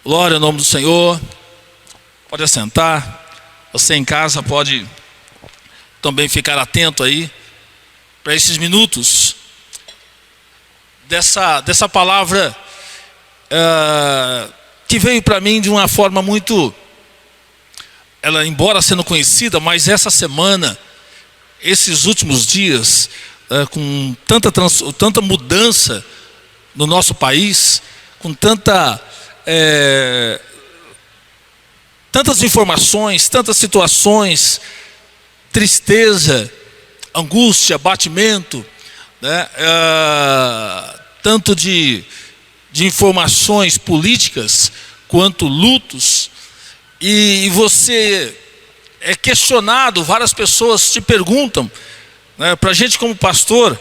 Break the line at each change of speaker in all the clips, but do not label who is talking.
Glória ao nome do Senhor. Pode assentar. Você em casa pode também ficar atento aí para esses minutos dessa palavra que veio para mim de uma forma muito, ela embora sendo conhecida, mas essa semana, esses últimos dias, com tanta mudança no nosso país, com tantas informações, tantas situações, tristeza, angústia, abatimento, né? Tanto de informações políticas quanto lutos, e você é questionado, várias pessoas te perguntam, né? Para a gente como pastor,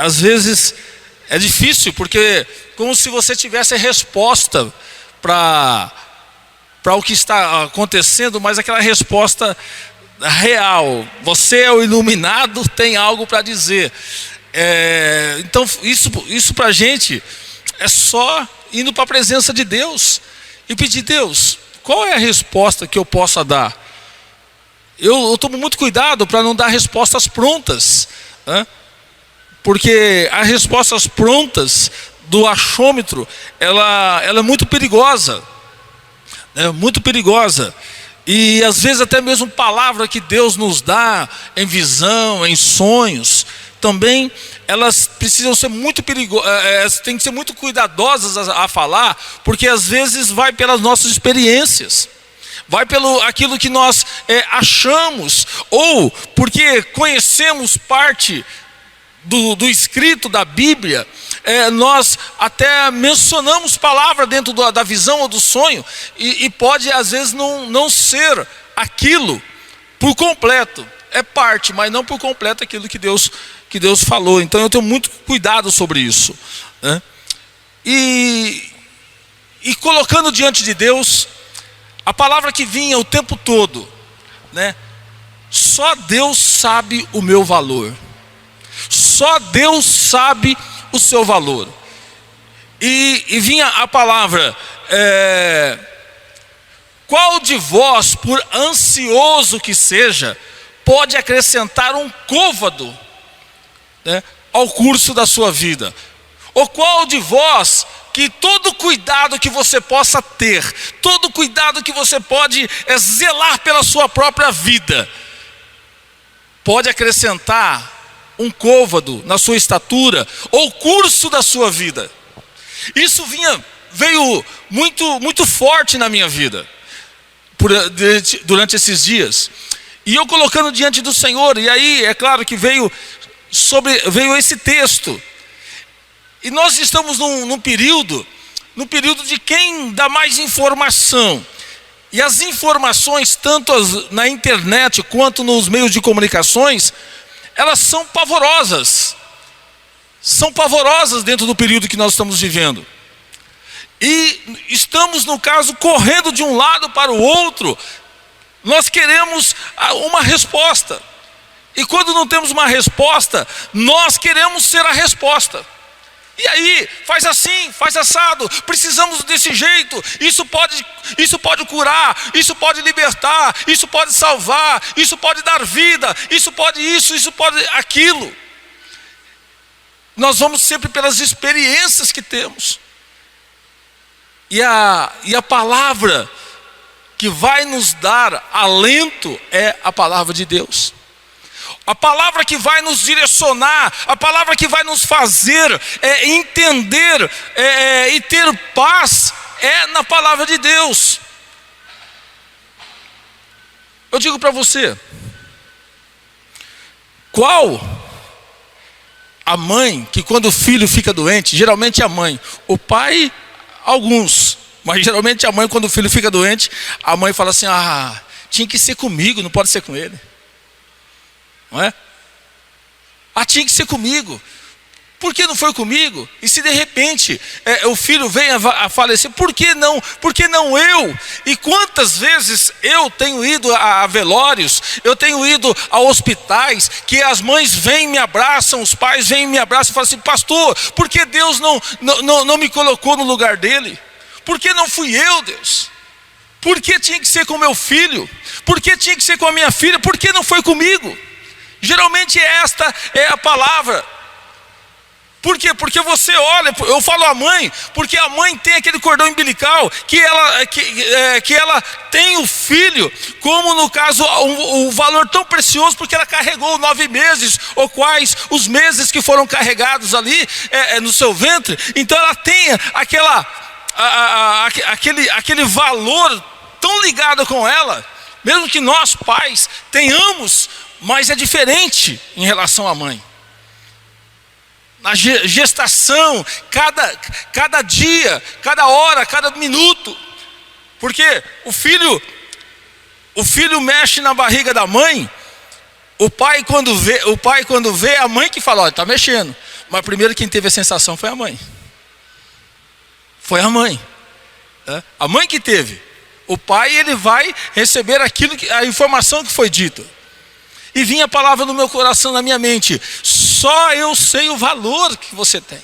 às vezes é difícil, porque como se você tivesse a resposta para o que está acontecendo, mas aquela resposta real. Você é o iluminado, tem algo para dizer. Então isso para a gente é só indo para a presença de Deus e pedir: Deus, qual é a resposta que eu possa dar? Eu tomo muito cuidado para não dar respostas prontas, né? Porque as respostas prontas do achômetro, ela é muito perigosa, né? Muito perigosa. E às vezes até mesmo palavra que Deus nos dá em visão, em sonhos, também elas precisam ser muito perigosas, tem que ser muito cuidadosas a falar, porque às vezes vai pelas nossas experiências, vai pelo aquilo que nós achamos, ou porque conhecemos parte do escrito da Bíblia, nós até mencionamos palavra dentro da visão ou do sonho, e pode às vezes não ser aquilo por completo, é parte, mas não por completo aquilo que Deus falou. Então eu tenho muito cuidado sobre isso, né? E colocando diante de Deus a palavra que vinha o tempo todo, né? Só Deus sabe o meu valor, só Deus sabe o seu valor. E vinha a palavra: qual de vós, por ansioso que seja, pode acrescentar um côvado, né, ao curso da sua vida? Ou qual de vós, que todo cuidado que você possa ter, todo cuidado que você pode zelar pela sua própria vida, pode acrescentar um côvado na sua estatura, ou curso da sua vida? Isso veio muito forte na minha vida durante esses dias, e eu colocando diante do Senhor, e aí é claro que veio esse texto, e nós estamos num período de quem dá mais informação, e as informações, tanto na internet quanto nos meios de comunicações, elas são pavorosas dentro do período que nós estamos vivendo. E estamos, no caso, correndo de um lado para o outro. Nós queremos uma resposta. E quando não temos uma resposta, nós queremos ser a resposta. E aí, faz assim, faz assado, precisamos desse jeito, isso pode curar, isso pode libertar, isso pode salvar, isso pode dar vida, isso pode aquilo. Nós vamos sempre pelas experiências que temos. E a palavra que vai nos dar alento é a palavra de Deus. A palavra que vai nos direcionar, a palavra que vai nos fazer entender e ter paz, é na palavra de Deus. Eu digo para você, qual a mãe que quando o filho fica doente, geralmente é a mãe, o pai, alguns, mas geralmente a mãe, quando o filho fica doente, a mãe fala assim: tinha que ser comigo, não pode ser com ele. Não é? Tinha que ser comigo. Por que não foi comigo? E se de repente o filho vem a falecer, por que não? Por que não eu? E quantas vezes eu tenho ido a velórios, eu tenho ido a hospitais, que as mães vêm, me abraçam, os pais vêm, me abraçam e falam assim: pastor, por que Deus não me colocou no lugar dele? Por que não fui eu, Deus? Por que tinha que ser com meu filho? Por que tinha que ser com a minha filha? Por que não foi comigo? Geralmente esta é a palavra. Por quê? Porque você olha, eu falo a mãe, porque a mãe tem aquele cordão umbilical que ela tem o filho, como no caso, um valor tão precioso, porque ela carregou 9 meses, ou quais os meses que foram carregados ali no seu ventre. Então ela tem aquele valor tão ligado com ela, mesmo que nós pais tenhamos, mas é diferente em relação à mãe. Na gestação, cada dia, cada hora, cada minuto, porque o filho mexe na barriga da mãe. O pai quando vê a mãe que fala, olha, está mexendo, mas primeiro quem teve a sensação foi a mãe. Foi a mãe, a mãe que teve. O pai, ele vai receber a informação que foi dita. E vinha a palavra no meu coração, na minha mente: só eu sei o valor que você tem.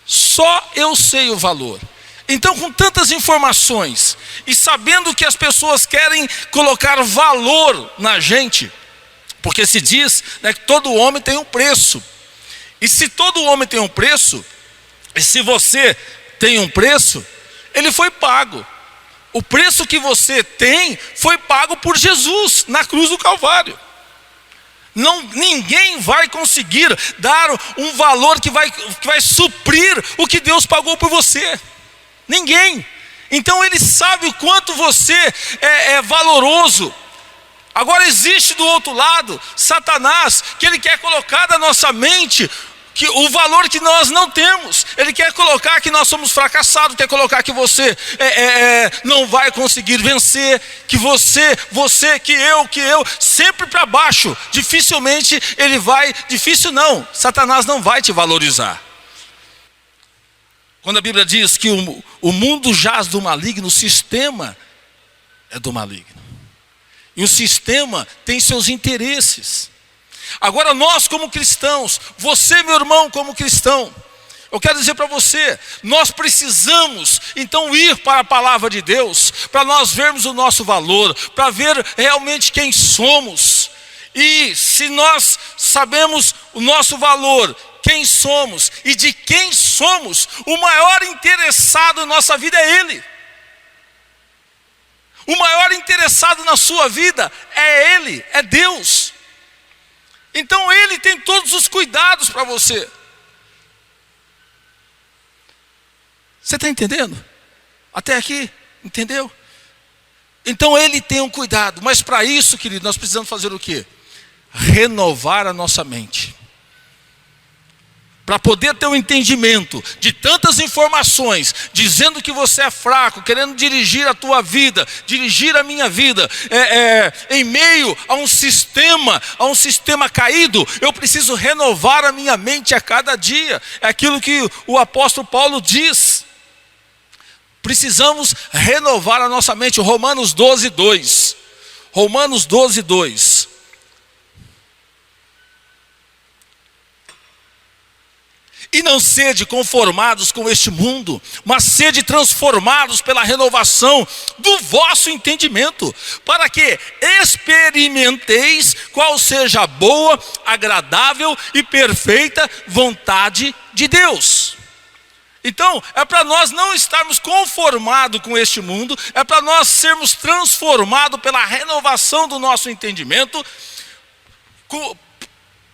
Só eu sei o valor. Então, com tantas informações, e sabendo que as pessoas querem colocar valor na gente, porque se diz, né, que todo homem tem um preço. E se todo homem tem um preço, e se você tem um preço, ele foi pago. O preço que você tem foi pago por Jesus na cruz do Calvário. Ninguém vai conseguir dar um valor que vai suprir o que Deus pagou por você. Ninguém. Então ele sabe o quanto você é valoroso. Agora existe do outro lado Satanás, que ele quer colocar na nossa mente que o valor que nós não temos. Ele quer colocar que nós somos fracassados, quer colocar que você não vai conseguir vencer, que que eu, sempre para baixo. Dificilmente ele vai, Satanás não vai te valorizar. Quando a Bíblia diz que o mundo jaz do maligno, o sistema é do maligno. E o sistema tem seus interesses. Agora nós como cristãos, você meu irmão como cristão, eu quero dizer para você, nós precisamos então ir para a palavra de Deus, para nós vermos o nosso valor, para ver realmente quem somos. E se nós sabemos o nosso valor, quem somos e de quem somos, o maior interessado em nossa vida é Ele. O maior interessado na sua vida é Ele, é Deus. Então Ele tem todos os cuidados para você. Você está entendendo? Até aqui, entendeu? Então Ele tem um cuidado, mas para isso, querido, nós precisamos fazer o quê? Renovar a nossa mente. Para poder ter um entendimento de tantas informações, dizendo que você é fraco, querendo dirigir a tua vida, dirigir a minha vida, em meio a um sistema caído, eu preciso renovar a minha mente a cada dia. É aquilo que o apóstolo Paulo diz. Precisamos renovar a nossa mente. Romanos 12:2. Romanos 12:2. E não sede conformados com este mundo, mas sede transformados pela renovação do vosso entendimento, para que experimenteis qual seja a boa, agradável e perfeita vontade de Deus. Então, é para nós não estarmos conformados com este mundo, é para nós sermos transformados pela renovação do nosso entendimento.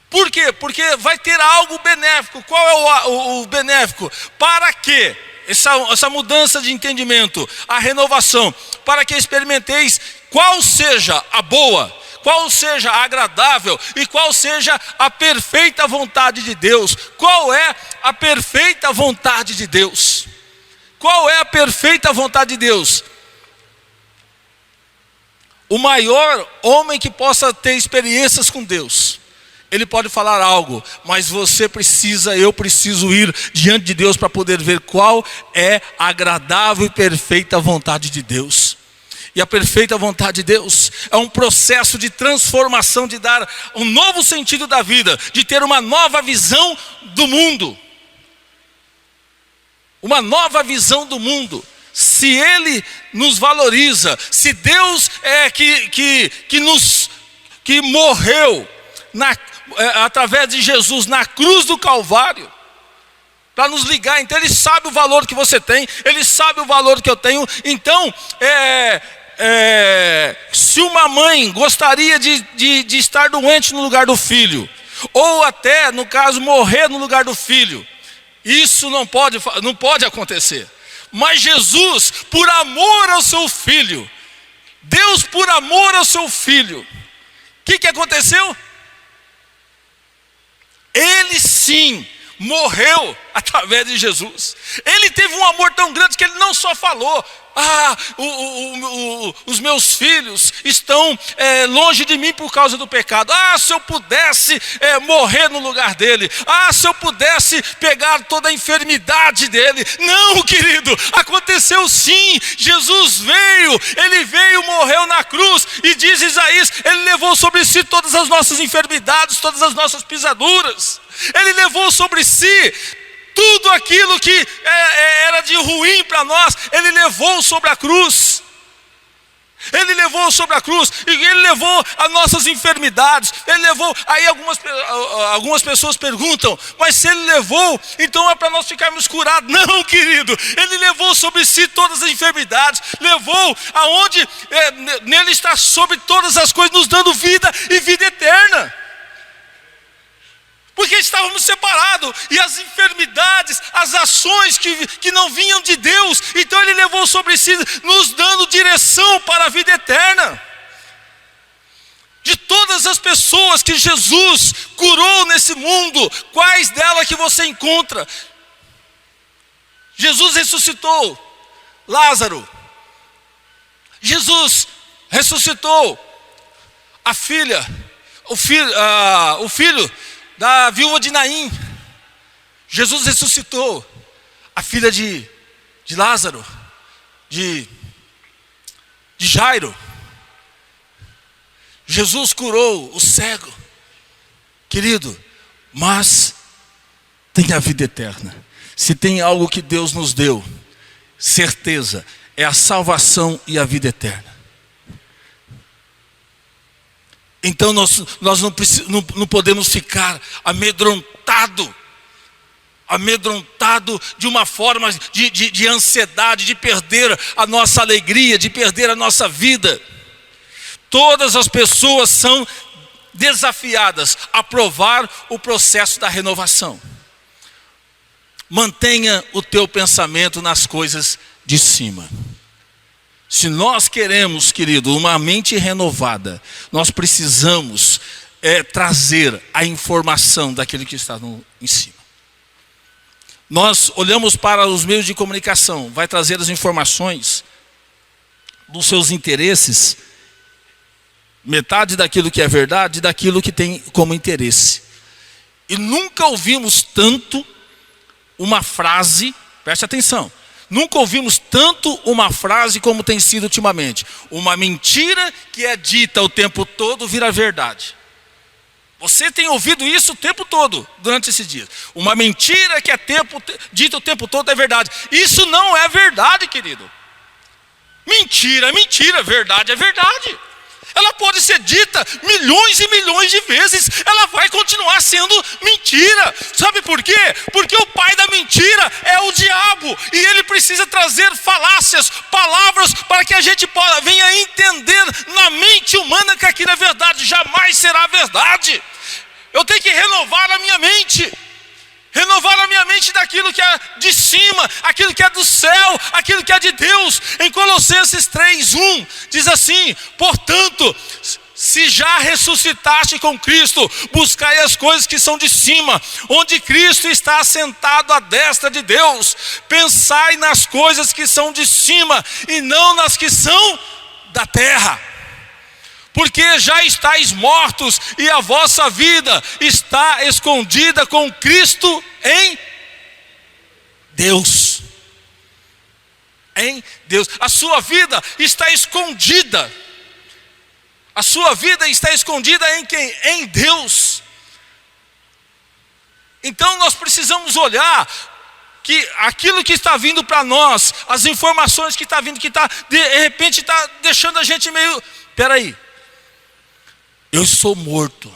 Por quê? Porque vai ter algo benéfico. Qual é o benéfico? Para que essa mudança de entendimento, a renovação, para que experimenteis qual seja a boa, qual seja a agradável e qual seja a perfeita vontade de Deus. Qual é a perfeita vontade de Deus? Qual é a perfeita vontade de Deus? O maior homem que possa ter experiências com Deus, ele pode falar algo, mas eu preciso ir diante de Deus para poder ver qual é a agradável e perfeita vontade de Deus. E a perfeita vontade de Deus é um processo de transformação, de dar um novo sentido da vida, de ter uma nova visão do mundo. uma nova visão do mundo. Se Ele nos valoriza, se Deus é que morreu através de Jesus na cruz do Calvário, para nos ligar, então Ele sabe o valor que você tem, Ele sabe o valor que eu tenho. Então, se uma mãe gostaria de estar doente no lugar do filho, ou até, no caso, morrer no lugar do filho, isso não pode acontecer. Mas Jesus, por amor ao seu filho, Deus por amor ao seu filho, o que aconteceu? Ele sim morreu através de Jesus. Ele teve um amor tão grande que Ele não só falou: os meus filhos estão longe de mim por causa do pecado. Se eu pudesse morrer no lugar dele. Se eu pudesse pegar toda a enfermidade dele. Não, querido, aconteceu sim. Jesus veio, Ele veio, morreu na cruz. E diz Isaías, Ele levou sobre si todas as nossas enfermidades, todas as nossas pisaduras. Ele levou sobre si tudo aquilo que era de ruim para nós. Ele levou sobre a cruz. Ele levou sobre a cruz. E Ele levou as nossas enfermidades. Ele levou. Aí algumas pessoas perguntam: mas se Ele levou, então é para nós ficarmos curados? Não, querido. Ele levou sobre si todas as enfermidades. Levou aonde nele está sobre todas as coisas, nos dando vida e vida eterna. Porque estávamos separados, e as enfermidades, as ações que não vinham de Deus, então Ele levou sobre si, nos dando direção para a vida eterna. De todas as pessoas que Jesus curou nesse mundo, quais delas que você encontra? Jesus ressuscitou Lázaro. Jesus ressuscitou o filho da viúva de Naim. Jesus ressuscitou a filha de Lázaro, de Jairo. Jesus curou o cego. Querido, mas tem a vida eterna. Se tem algo que Deus nos deu, certeza, é a salvação e a vida eterna. Então nós não podemos ficar amedrontado de uma forma de ansiedade, de perder a nossa alegria, de perder a nossa vida. Todas as pessoas são desafiadas a provar o processo da renovação. Mantenha o teu pensamento nas coisas de cima. Se nós queremos, querido, uma mente renovada, nós precisamos trazer a informação daquele que está em cima. Nós olhamos para os meios de comunicação, vai trazer as informações dos seus interesses, metade daquilo que é verdade, daquilo que tem como interesse. E nunca ouvimos tanto uma frase, preste atenção, nunca ouvimos tanto uma frase como tem sido ultimamente: uma mentira que é dita o tempo todo vira verdade. Você tem ouvido isso o tempo todo durante esses dias. Uma mentira que é dita o tempo todo é verdade. Isso não é verdade, querido. Mentira é mentira, verdade é verdade. Ela pode ser dita milhões e milhões de vezes, ela vai continuar sendo mentira. Sabe por quê? Porque o pai da mentira é o diabo, e ele precisa trazer falácias, palavras, para que a gente venha entender na mente humana que aquilo é verdade. Jamais será verdade. Eu tenho que renovar a minha mente. Renovar a minha mente daquilo que é de cima, aquilo que é do céu, aquilo que é de Deus. Em Colossenses 3:1 diz assim: portanto, se já ressuscitaste com Cristo, buscai as coisas que são de cima, onde Cristo está assentado à destra de Deus. Pensai nas coisas que são de cima e não nas que são da terra. Porque já estáis mortos e a vossa vida está escondida com Cristo em Deus. Em Deus. A sua vida está escondida. A sua vida está escondida em quem? Em Deus. Então nós precisamos olhar que aquilo que está vindo para nós, as informações que está vindo, que está, de repente está deixando a gente meio, peraí, eu sou morto.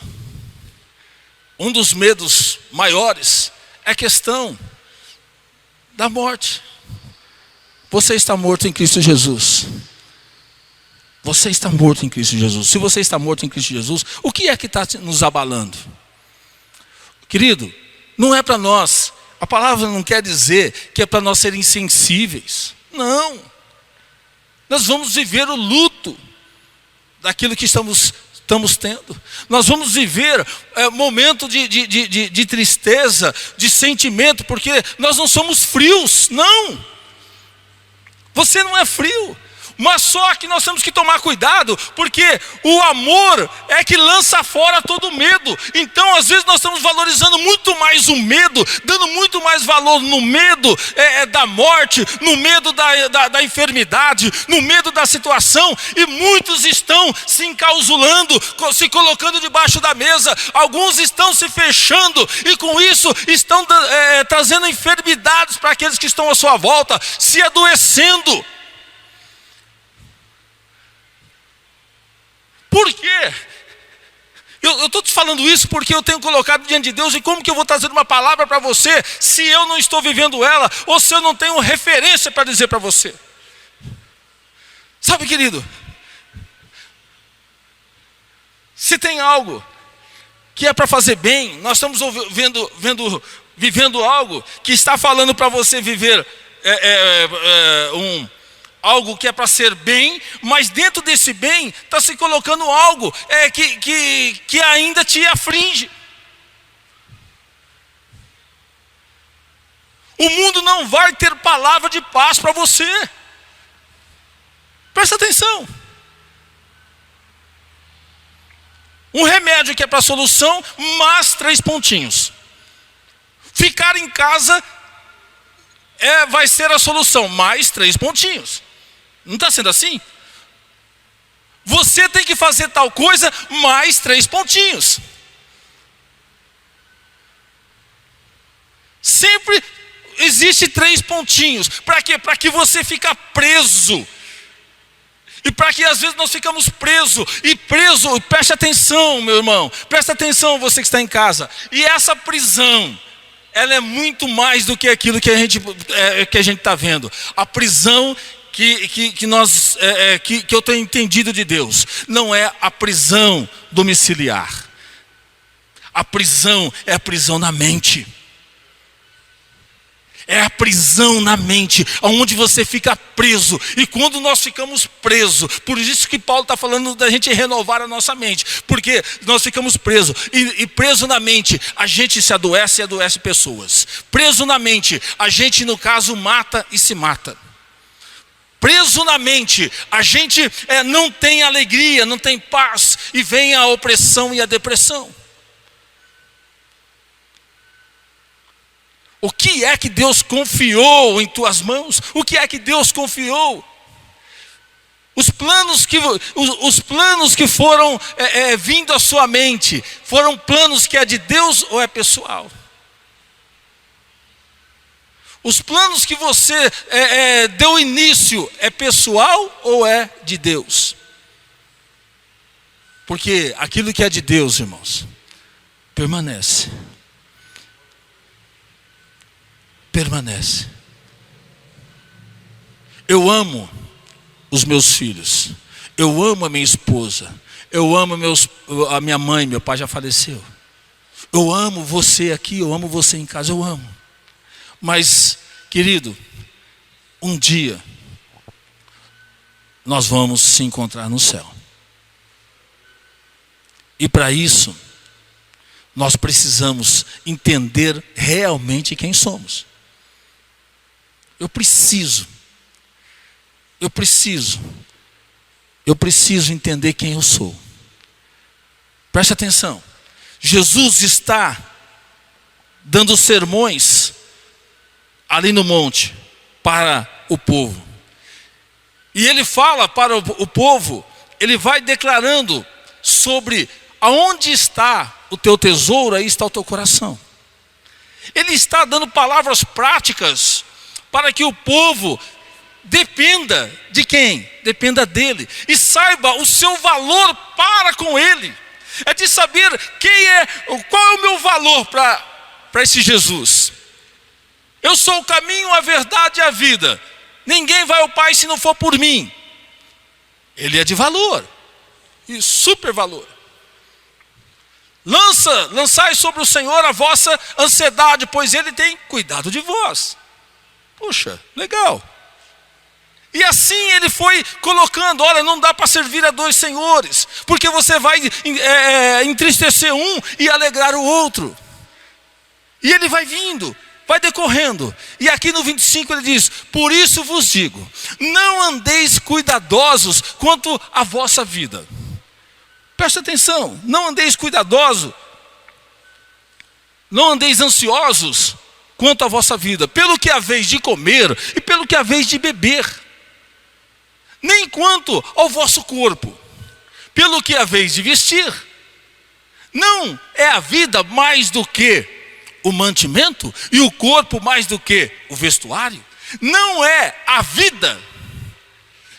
Um dos medos maiores é a questão da morte. Você está morto em Cristo Jesus. Você está morto em Cristo Jesus. Se você está morto em Cristo Jesus, o que é que está nos abalando? Querido, não é para nós. A palavra não quer dizer que é para nós ser insensíveis. Não. Nós vamos viver o luto daquilo que estamos tendo. Nós vamos viver momento de tristeza, de sentimento, porque nós não somos frios. Não. Você não é frio. Mas só que nós temos que tomar cuidado, porque o amor é que lança fora todo medo. Então às vezes nós estamos valorizando muito mais o medo, dando muito mais valor no medo da morte, no medo da enfermidade, no medo da situação. E muitos estão se encausulando, se colocando debaixo da mesa. Alguns estão se fechando e com isso estão trazendo enfermidades para aqueles que estão à sua volta, se adoecendo. Por quê? Eu estou te falando isso porque eu tenho colocado diante de Deus. E como que eu vou trazer uma palavra para você se eu não estou vivendo ela, ou se eu não tenho referência para dizer para você? Sabe, querido, se tem algo que é para fazer bem, nós estamos vivendo algo que está falando para você viver algo que é para ser bem, mas dentro desse bem está se colocando algo que ainda te aflige. O mundo não vai ter palavra de paz para você. Presta atenção. Um remédio que é para solução, mas 3 pontinhos. Ficar em casa vai ser a solução, mais 3 pontinhos. Não está sendo assim? Você tem que fazer tal coisa, mais 3 pontinhos. Sempre existe 3 pontinhos. Para quê? Para que você fique preso. E para que às vezes nós ficamos presos. E preso, preste atenção, meu irmão. Preste atenção, você que está em casa. E essa prisão, ela é muito mais do que aquilo que a gente está vendo. A prisão que eu tenho entendido de Deus não é a prisão domiciliar. A prisão é a prisão na mente. É a prisão na mente, onde você fica preso. E quando nós ficamos presos, por isso que Paulo está falando da gente renovar a nossa mente, porque nós ficamos presos. E preso na mente, a gente se adoece e adoece pessoas. Preso na mente, a gente no caso mata e se mata. Preso na mente, a gente não tem alegria, não tem paz, e vem a opressão e a depressão. O que é que Deus confiou em tuas mãos? O que é que Deus confiou? Os planos que foram vindo à sua mente, foram planos que é de Deus ou é pessoal? Os planos que você deu início, é pessoal ou é de Deus? Porque aquilo que é de Deus, irmãos, permanece. Permanece. Eu amo os meus filhos. Eu amo a minha esposa. Eu amo a minha mãe, meu pai já faleceu. Eu amo você aqui, eu amo você em casa, eu amo. Mas, querido, um dia nós vamos se encontrar no céu. E para isso, nós precisamos entender realmente quem somos. Eu preciso entender quem eu sou. Preste atenção. Jesus está dando sermões ali no monte para o povo. E ele fala para o povo, ele vai declarando sobre aonde está o teu tesouro, aí está o teu coração. Ele está dando palavras práticas para que o povo dependa de quem? Dependa dele. E saiba o seu valor para com ele. É de saber qual é o meu valor para esse Jesus. Eu sou o caminho, a verdade e a vida. Ninguém vai ao Pai se não for por mim. Ele é de valor. E super valor. Lançai sobre o Senhor a vossa ansiedade, pois Ele tem cuidado de vós. Puxa, legal. E assim ele foi colocando, olha, não dá para servir a dois senhores, porque você vai entristecer um e alegrar o outro. E ele vai vindo, vai decorrendo. E aqui no 25 ele diz: por isso vos digo, não andeis cuidadosos quanto à vossa vida. Preste atenção, não andeis cuidadosos, não andeis ansiosos quanto à vossa vida, pelo que haveis de comer e pelo que haveis de beber, nem quanto ao vosso corpo, pelo que haveis de vestir. Não é a vida mais do que o mantimento e o corpo mais do que o vestuário? Não é a vida.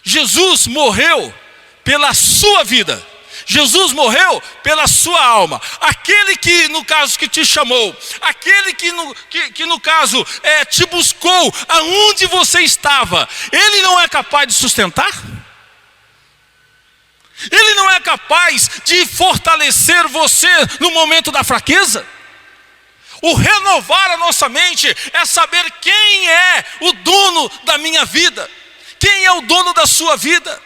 Jesus morreu pela sua vida. Jesus morreu pela sua alma. Aquele que no caso que te chamou, aquele que no caso te buscou aonde você estava, ele não é capaz de sustentar? Ele não é capaz de fortalecer você no momento da fraqueza? O renovar a nossa mente é saber quem é o dono da minha vida, quem é o dono da sua vida.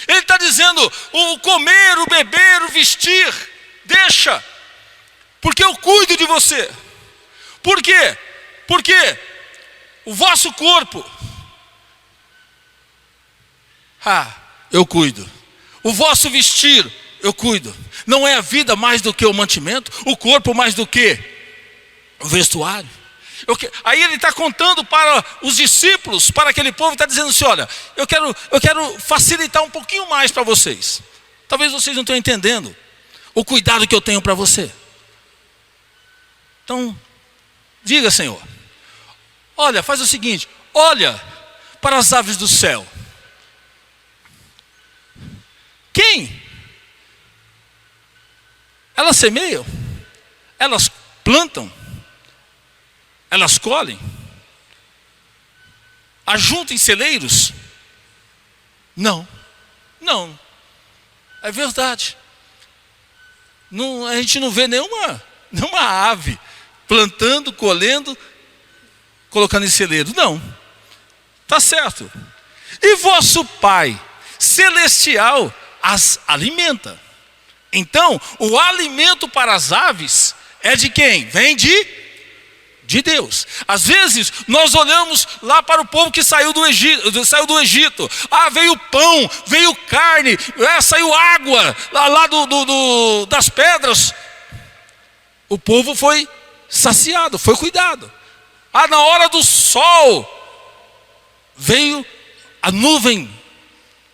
Ele está dizendo: o comer, o beber, o vestir, deixa, porque eu cuido de você. Por quê? Porque o vosso corpo, eu cuido. O vosso vestir, eu cuido. Não é a vida mais do que o mantimento, o corpo mais do que o vestuário. Aí ele está contando para os discípulos, para aquele povo, está dizendo assim: olha, eu quero facilitar um pouquinho mais para vocês. Talvez vocês não estejam entendendo o cuidado que eu tenho para você. Então, diga: Senhor, olha, faz o seguinte, olha para as aves do céu. Quem? Elas semeiam, elas plantam, elas colhem, ajuntam em celeiros? Não, é verdade. A gente não vê nenhuma ave plantando, colhendo, colocando em celeiro. Não, está certo. E vosso Pai celestial as alimenta. Então, o alimento para as aves é de quem? Vem de Deus. Às vezes nós olhamos lá para o povo que saiu do Egito. Veio pão, veio carne, saiu água lá das pedras. O povo foi saciado, foi cuidado. Na hora do sol veio a nuvem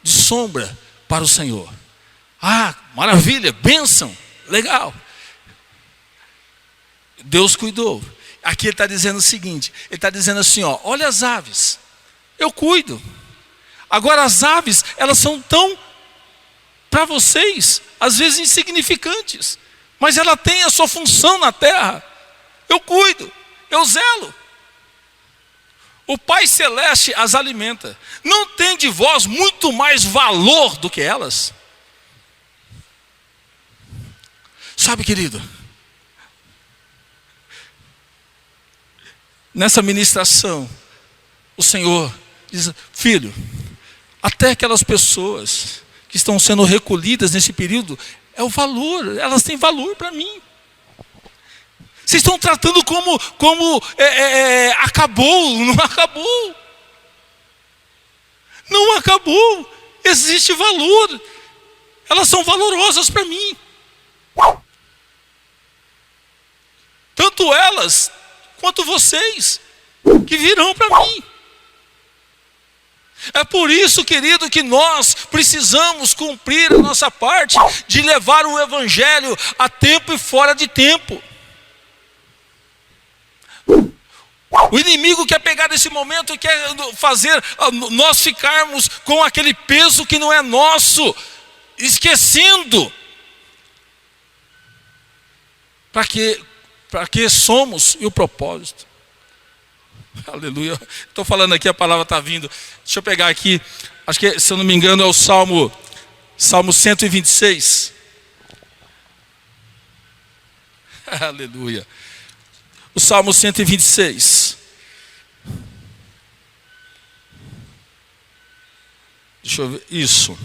de sombra para o Senhor. Maravilha, bênção, legal. Deus cuidou. Aqui ele está dizendo o seguinte, ele está dizendo assim, olha as aves, eu cuido. Agora as aves, elas são tão, para vocês, às vezes insignificantes, mas ela tem a sua função na terra. Eu cuido, eu zelo. O Pai Celeste as alimenta. Não tem de vós muito mais valor do que elas? Sabe, querido, nessa ministração, o Senhor diz: filho, até aquelas pessoas que estão sendo recolhidas nesse período, é o valor, elas têm valor para mim. Vocês estão tratando como acabou, não acabou. Não acabou, existe valor, elas são valorosas para mim. Tanto elas quanto vocês que virão para mim. É por isso, querido, que nós precisamos cumprir a nossa parte de levar o evangelho a tempo e fora de tempo. O inimigo quer pegar nesse momento e quer fazer nós ficarmos com aquele peso que não é nosso, esquecendo para que somos e o propósito. Aleluia. Estou falando aqui, a palavra está vindo. Deixa eu pegar aqui, acho que, se eu não me engano, é o Salmo 126. Aleluia. O Salmo 126. Deixa eu ver. Isso.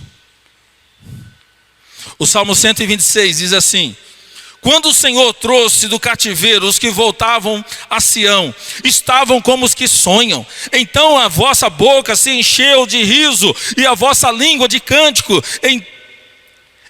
O Salmo 126 diz assim: quando o Senhor trouxe do cativeiro os que voltavam a Sião, estavam como os que sonham. Então a vossa boca se encheu de riso e a vossa língua de cântico.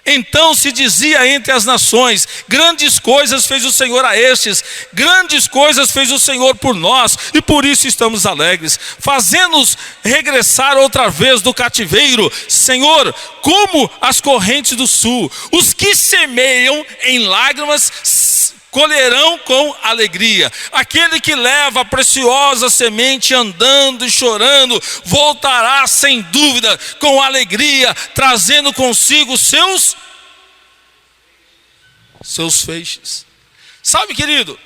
Então se dizia entre as nações: grandes coisas fez o Senhor a estes, grandes coisas fez o Senhor por nós, e por isso estamos alegres. Fazendo-nos regressar outra vez do cativeiro, Senhor, como as correntes do sul. Os que semeiam em lágrimas colherão com alegria. Aquele que leva a preciosa semente andando e chorando, voltará sem dúvida com alegria, trazendo consigo seus feixes. Sabe, querido,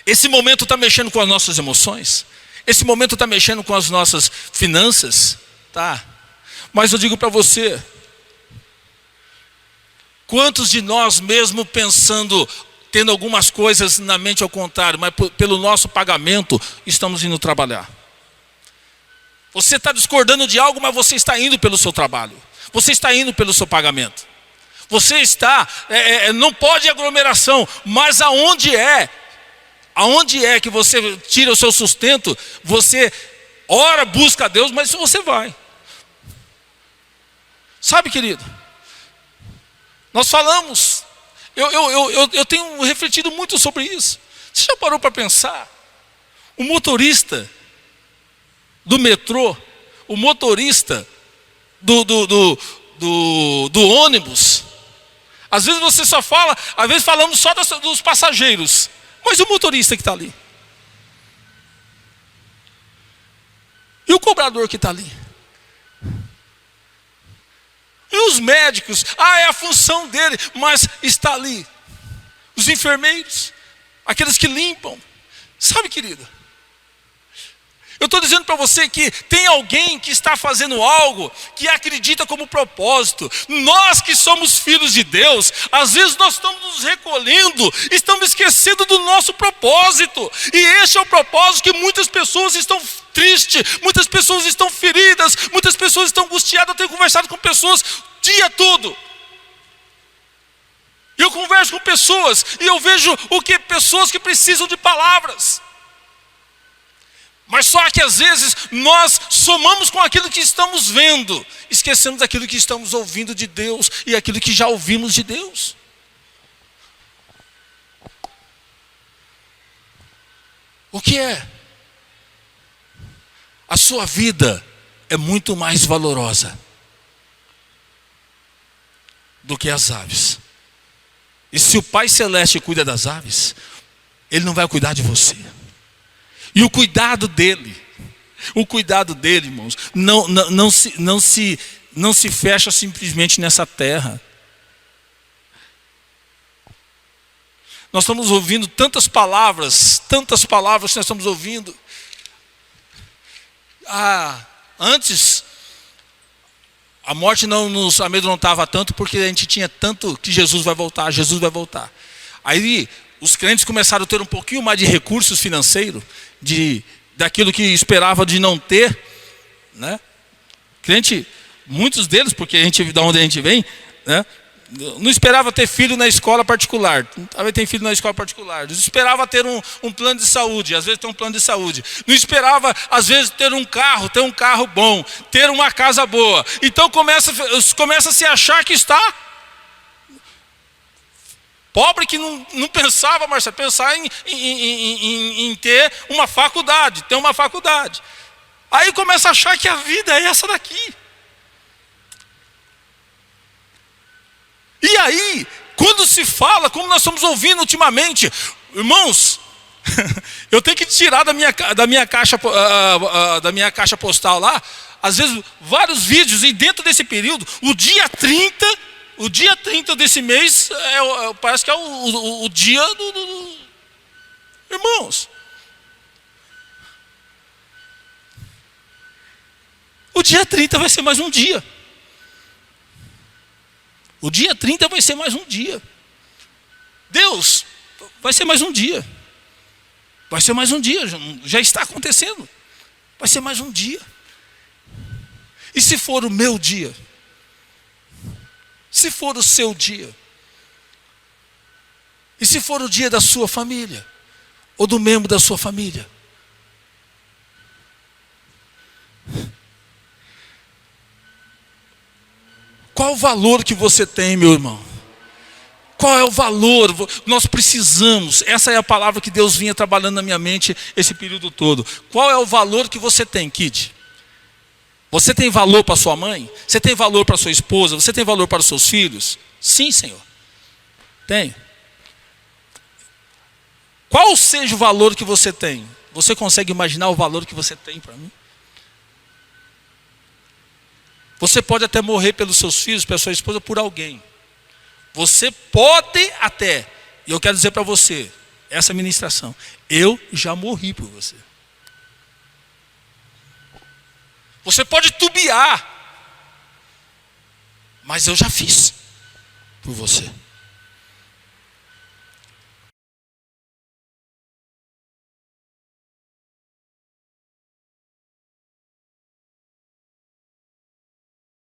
esse momento está mexendo com as nossas emoções, esse momento está mexendo com as nossas finanças, tá? Mas eu digo para você, quantos de nós, mesmo pensando, tendo algumas coisas na mente ao contrário, mas pelo nosso pagamento, estamos indo trabalhar? Você está discordando de algo, mas você está indo pelo seu trabalho. Você está indo pelo seu pagamento. Você está, não pode aglomeração, mas aonde é que você tira o seu sustento, você ora, busca a Deus, mas você vai. Sabe, querido? Nós falamos, eu tenho refletido muito sobre isso. Você já parou para pensar? O motorista do metrô, o motorista do ônibus, às vezes você só fala, às vezes falamos só dos passageiros, mas o motorista que está ali, e o cobrador que está ali, e os médicos, é a função dele, mas está ali. Os enfermeiros, aqueles que limpam. Sabe, querido, eu estou dizendo para você que tem alguém que está fazendo algo que acredita como propósito. Nós que somos filhos de Deus, às vezes nós estamos nos recolhendo, estamos esquecendo do nosso propósito. E esse é o propósito que muitas pessoas estão tristes, muitas pessoas estão feridas, muitas pessoas estão angustiadas. Eu tenho conversado com pessoas o dia todo. Eu converso com pessoas e eu vejo pessoas que precisam de palavras. Mas só que às vezes nós somamos com aquilo que estamos vendo, esquecemos daquilo que estamos ouvindo de Deus e aquilo que já ouvimos de Deus. O que é? A sua vida é muito mais valorosa do que as aves. E se o Pai Celeste cuida das aves, Ele não vai cuidar de você. E o cuidado dele, irmãos, não se fecha simplesmente nessa terra. Nós estamos ouvindo tantas palavras que nós estamos ouvindo. Antes, a morte não nos amedrontava tanto, porque a gente tinha tanto que Jesus vai voltar. Aí os crentes começaram a ter um pouquinho mais de recursos financeiros, daquilo que esperava de não ter, né? Crente, muitos deles, porque da onde a gente vem, né? Não esperava ter filho na escola particular. Talvez tem filho na escola particular. Não esperava ter um plano de saúde. Às vezes tem um plano de saúde. Não esperava, às vezes, ter um carro bom, ter uma casa boa. Então começa a se achar que está pobre, que não pensava, Marcelo, pensar em ter uma faculdade, Aí começa a achar que a vida é essa daqui. E aí Quando se fala, como nós estamos ouvindo ultimamente, irmãos, eu tenho que tirar da minha caixa postal lá, às vezes, vários vídeos, e dentro desse período, o dia 30 desse mês, parece que é o dia do... Irmãos, o dia 30 vai ser mais um dia. O dia 30 vai ser mais um dia. Deus, vai ser mais um dia. Vai ser mais um dia, já está acontecendo. Vai ser mais um dia. E se for o meu dia? Se for o seu dia? E se for o dia da sua família? Ou do membro da sua família? Qual o valor que você tem, meu irmão? Qual é o valor? Nós precisamos, essa é a palavra que Deus vinha trabalhando na minha mente esse período todo. Qual é o valor que você tem, Kid? Você tem valor para sua mãe? Você tem valor para sua esposa? Você tem valor para os seus filhos? Sim, Senhor. Tenho. Qual seja o valor que você tem? Você consegue imaginar o valor que você tem para mim? Você pode até morrer pelos seus filhos, pela sua esposa, por alguém. Você pode até. E eu quero dizer para você, essa ministração, eu já morri por você. Você pode tubiar, mas eu já fiz por você.